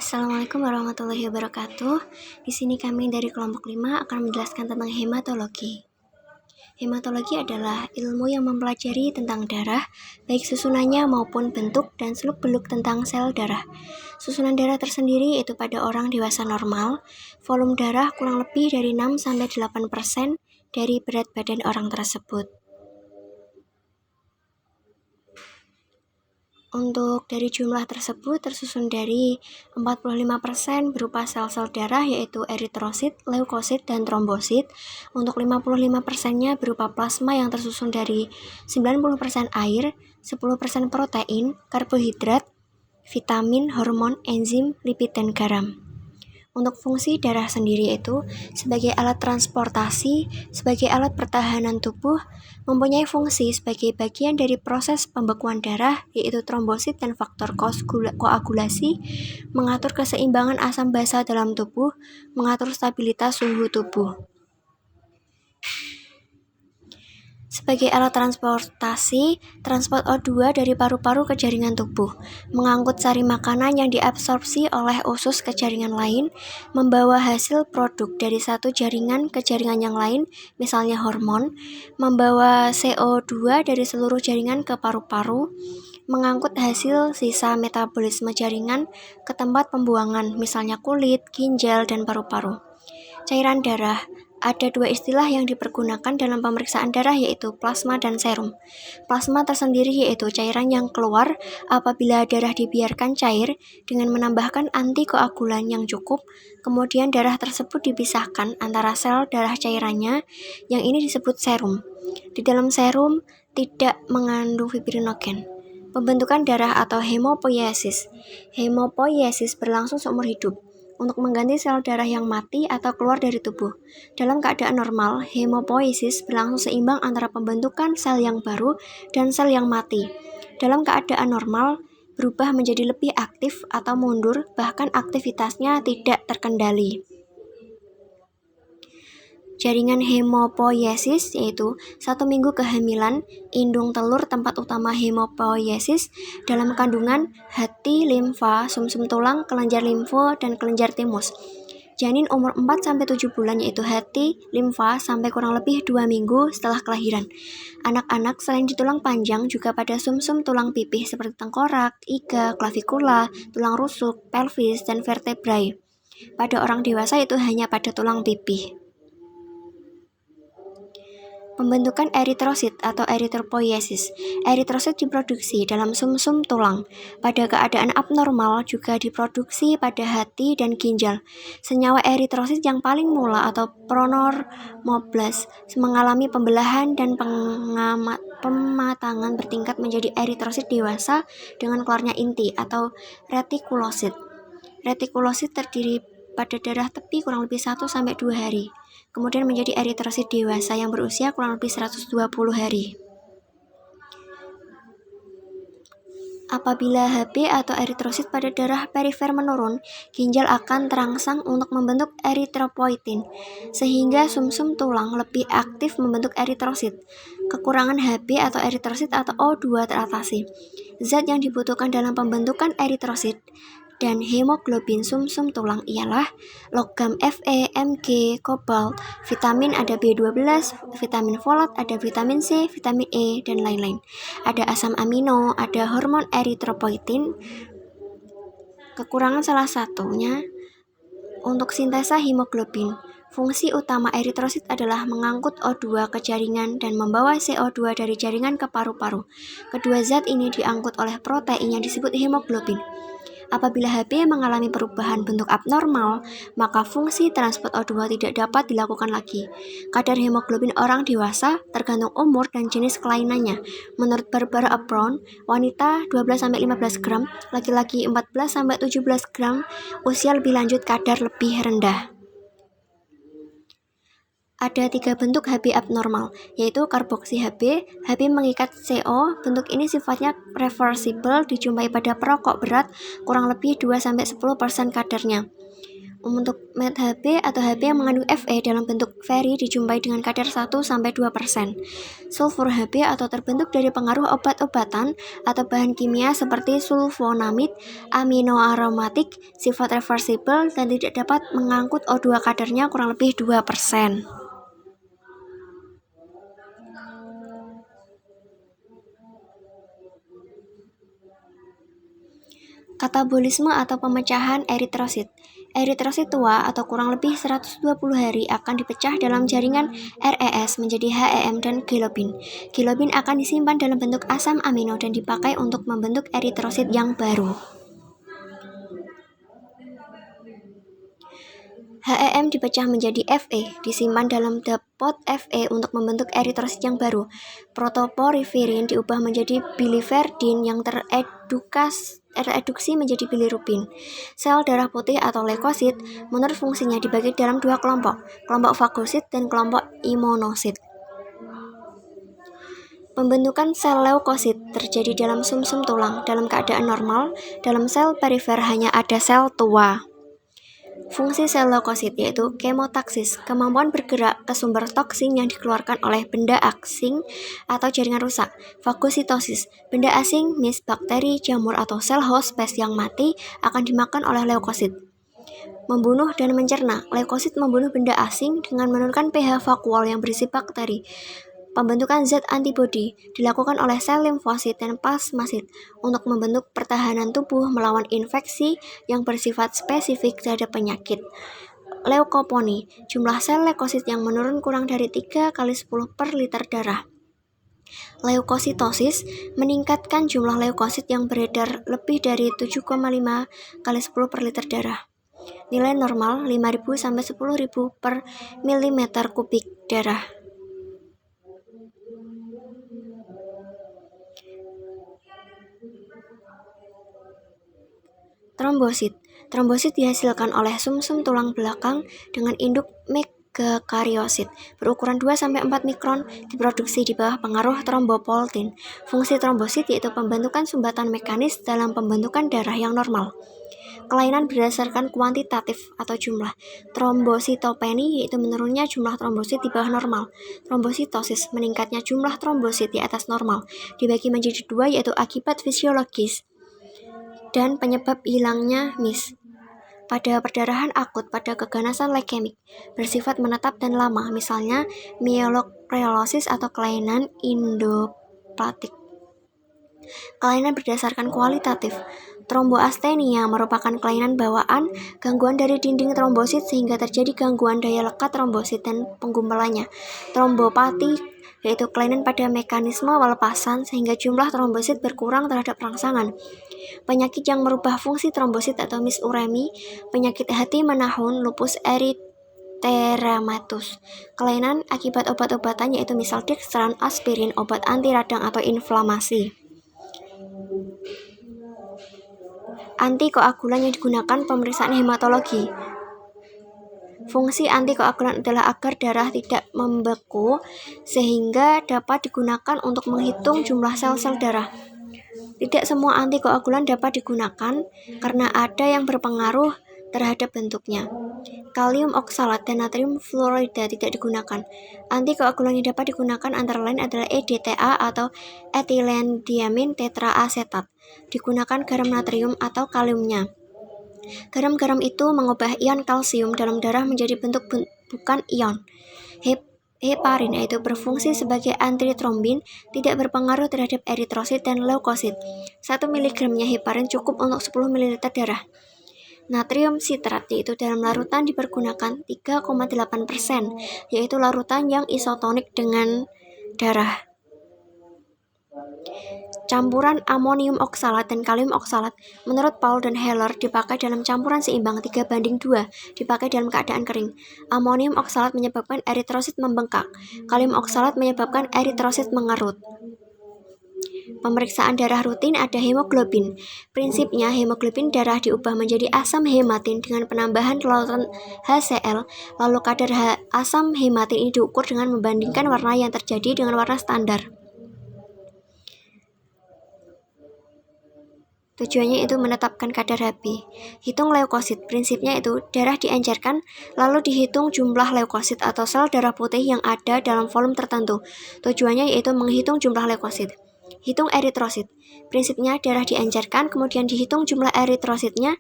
Assalamualaikum warahmatullahi wabarakatuh. Di sini kami dari kelompok 5 akan menjelaskan tentang hematologi. Hematologi adalah ilmu yang mempelajari tentang darah, baik susunannya maupun bentuk dan seluk-beluk tentang sel darah. Susunan darah tersendiri itu pada orang dewasa normal, volume darah kurang lebih dari 6-8% dari berat badan orang tersebut. Untuk dari jumlah tersebut tersusun dari 45% berupa sel-sel darah yaitu eritrosit, leukosit, dan trombosit. Untuk 55%-nya berupa plasma yang tersusun dari 90% air, 10% protein, karbohidrat, vitamin, hormon, enzim, lipid, dan garam. Untuk fungsi darah sendiri itu sebagai alat transportasi, sebagai alat pertahanan tubuh, mempunyai fungsi sebagai bagian dari proses pembekuan darah yaitu trombosit dan faktor koagulasi, mengatur keseimbangan asam basa dalam tubuh, mengatur stabilitas suhu tubuh. Sebagai alat transportasi, transport O2 dari paru-paru ke jaringan tubuh, mengangkut sari makanan yang diabsorpsi oleh usus ke jaringan lain, membawa hasil produk dari satu jaringan ke jaringan yang lain, misalnya hormon, membawa CO2 dari seluruh jaringan ke paru-paru, mengangkut hasil sisa metabolisme jaringan ke tempat pembuangan, misalnya kulit, ginjal, dan paru-paru. Cairan darah. Ada dua istilah yang dipergunakan dalam pemeriksaan darah yaitu plasma dan serum. Plasma tersendiri yaitu cairan yang keluar apabila darah dibiarkan cair dengan menambahkan antikoagulan yang cukup, kemudian darah tersebut dipisahkan antara sel darah cairannya, yang ini disebut serum. Di dalam serum tidak mengandung fibrinogen. Pembentukan darah atau hemopoiesis. Hemopoiesis berlangsung seumur hidup untuk mengganti sel darah yang mati atau keluar dari tubuh. Dalam keadaan normal, hemopoiesis berlangsung seimbang antara pembentukan sel yang baru dan sel yang mati. Dalam keadaan normal, berubah menjadi lebih aktif atau mundur, bahkan aktivitasnya tidak terkendali. Jaringan hemopoiesis yaitu 1 minggu kehamilan, indung telur tempat utama hemopoiesis, dalam kandungan, hati, limfa, sumsum tulang, kelenjar limfo, dan kelenjar timus. Janin umur 4-7 bulan yaitu hati, limfa, sampai kurang lebih 2 minggu setelah kelahiran. Anak-anak selain di tulang panjang juga pada sumsum tulang pipih seperti tengkorak, iga, klavikula, tulang rusuk, pelvis, dan vertebrae. Pada orang dewasa itu hanya pada tulang pipih. Pembentukan eritrosit atau eritropoiesis. Eritrosit diproduksi dalam sumsum tulang. Pada keadaan abnormal juga diproduksi pada hati dan ginjal. Senyawa eritrosit yang paling mula atau pronormoblast mengalami pembelahan dan pematangan bertingkat menjadi eritrosit dewasa dengan keluarnya inti atau retikulosit. Retikulosit terdiri pada darah tepi kurang lebih 1-2 hari. Kemudian menjadi eritrosit dewasa yang berusia kurang lebih 120 hari. Apabila Hb atau eritrosit pada darah perifer menurun, ginjal akan terangsang untuk membentuk eritropoietin, sehingga sumsum tulang lebih aktif membentuk eritrosit. Kekurangan Hb atau eritrosit atau O2 teratasi. Zat yang dibutuhkan dalam pembentukan eritrosit dan hemoglobin sumsum tulang ialah logam Fe, Mg, kobalt, vitamin ada B12, vitamin folat, ada vitamin C, vitamin E, dan lain-lain. Ada asam amino, ada hormon eritropoietin. Kekurangan salah satunya untuk sintesa hemoglobin. Fungsi utama eritrosit adalah mengangkut O2 ke jaringan dan membawa CO2 dari jaringan ke paru-paru. Kedua zat ini diangkut oleh protein yang disebut hemoglobin. Apabila Hb mengalami perubahan bentuk abnormal, maka fungsi transport O2 tidak dapat dilakukan lagi. Kadar hemoglobin orang dewasa tergantung umur dan jenis kelainannya. Menurut Barbara Brown, wanita 12-15 gram, laki-laki 14-17 gram, usia lebih lanjut kadar lebih rendah. Ada 3 bentuk Hb abnormal, yaitu karboksi Hb, Hb mengikat CO. Bentuk ini sifatnya reversible, dijumpai pada perokok berat, kurang lebih 2-10% kadarnya. Untuk Hb atau Hb yang mengandung Fe dalam bentuk Fe dijumpai dengan kadar 1-2%. Sulfur Hb atau terbentuk dari pengaruh obat-obatan atau bahan kimia seperti sulfonamid, aminoaromatik, sifat reversibel, dan tidak dapat mengangkut O2 kadarnya kurang lebih 2%. Katabolisme atau pemecahan eritrosit. Eritrosit tua atau kurang lebih 120 hari akan dipecah dalam jaringan RES menjadi HEM dan globin. Globin akan disimpan dalam bentuk asam amino dan dipakai untuk membentuk eritrosit yang baru. HEM dipecah menjadi Fe, disimpan dalam dapot Fe untuk membentuk eritrosit yang baru. Protoporifirin diubah menjadi biliverdin yang tereduksi menjadi bilirubin. Sel darah putih atau leukosit menurut fungsinya dibagi dalam dua kelompok fagosit dan kelompok imunosit. Pembentukan sel leukosit terjadi dalam sumsum tulang. Dalam keadaan normal, dalam sel perifer hanya ada sel tua. Fungsi sel leukosit yaitu kemotaksis, kemampuan bergerak ke sumber toksin yang dikeluarkan oleh benda asing atau jaringan rusak. Fagositosis, benda asing, bakteri, jamur, atau sel host spesies yang mati akan dimakan oleh leukosit. Membunuh dan mencerna, leukosit membunuh benda asing dengan menurunkan pH vakuol yang berisi bakteri. Pembentukan zat antibodi dilakukan oleh sel limfosit dan plasmasit untuk membentuk pertahanan tubuh melawan infeksi yang bersifat spesifik terhadap penyakit. Leukoponi, jumlah sel leukosit yang menurun kurang dari 3 kali 10 per liter darah. Leukositosis meningkatkan jumlah leukosit yang beredar lebih dari 7,5 kali 10 per liter darah. Nilai normal 5.000 sampai 10.000 per milimeter kubik darah. Trombosit. Trombosit dihasilkan oleh sumsum tulang belakang dengan induk megakariosit berukuran 2-4 mikron, diproduksi di bawah pengaruh trombopoietin. Fungsi trombosit yaitu pembentukan sumbatan mekanis dalam pembentukan darah yang normal. Kelainan berdasarkan kuantitatif atau jumlah. Trombositopeni yaitu menurunnya jumlah trombosit di bawah normal. Trombositosis, meningkatnya jumlah trombosit di atas normal. Dibagi menjadi dua yaitu akibat fisiologis dan penyebab hilangnya MIS. Pada perdarahan akut pada keganasan leukemik bersifat menetap dan lama, misalnya myelokrosis atau kelainan endoplatik. Kelainan berdasarkan kualitatif. Tromboastenia merupakan kelainan bawaan, gangguan dari dinding trombosit sehingga terjadi gangguan daya lekat trombosit dan penggumpalannya. Trombopati yaitu kelainan pada mekanisme pelepasan sehingga jumlah trombosit berkurang terhadap rangsangan. Penyakit yang merubah fungsi trombosit atau misuremi, penyakit hati menahun, lupus erythematosus. Kelainan akibat obat-obatan yaitu misal dextran, aspirin, obat anti radang atau inflamasi. Antikoagulan yang digunakan pemeriksaan hematologi. Fungsi antikoagulan adalah agar darah tidak membeku sehingga dapat digunakan untuk menghitung jumlah sel-sel darah. Tidak semua antikoagulan dapat digunakan karena ada yang berpengaruh terhadap bentuknya. Kalium oksalat dan natrium fluorida tidak digunakan. Antikoagulan yang dapat digunakan antara lain adalah EDTA atau etilendiamin tetraasetat. Digunakan garam natrium atau kaliumnya. Garam-garam itu mengubah ion kalsium dalam darah menjadi bentuk bukan ion. Heparin yaitu berfungsi sebagai antitrombin, tidak berpengaruh terhadap eritrosit dan leukosit. 1 mg-nya heparin cukup untuk 10 ml darah. Natrium sitrat yaitu dalam larutan dipergunakan 3,8%, yaitu larutan yang isotonik dengan darah. Campuran amonium oksalat dan kalium oksalat menurut Paul dan Heller dipakai dalam campuran seimbang 3:2, dipakai dalam keadaan kering. Amonium oksalat menyebabkan eritrosit membengkak. Kalium oksalat menyebabkan eritrosit mengerut. Pemeriksaan darah rutin ada hemoglobin. Prinsipnya hemoglobin darah diubah menjadi asam hematin dengan penambahan larutan HCl, lalu kadar asam hematin ini diukur dengan membandingkan warna yang terjadi dengan warna standar. Tujuannya itu menetapkan kadar Hb. Hitung leukosit. Prinsipnya itu darah diencerkan, lalu dihitung jumlah leukosit atau sel darah putih yang ada dalam volume tertentu. Tujuannya yaitu menghitung jumlah leukosit. Hitung eritrosit. Prinsipnya darah diencerkan, kemudian dihitung jumlah eritrositnya,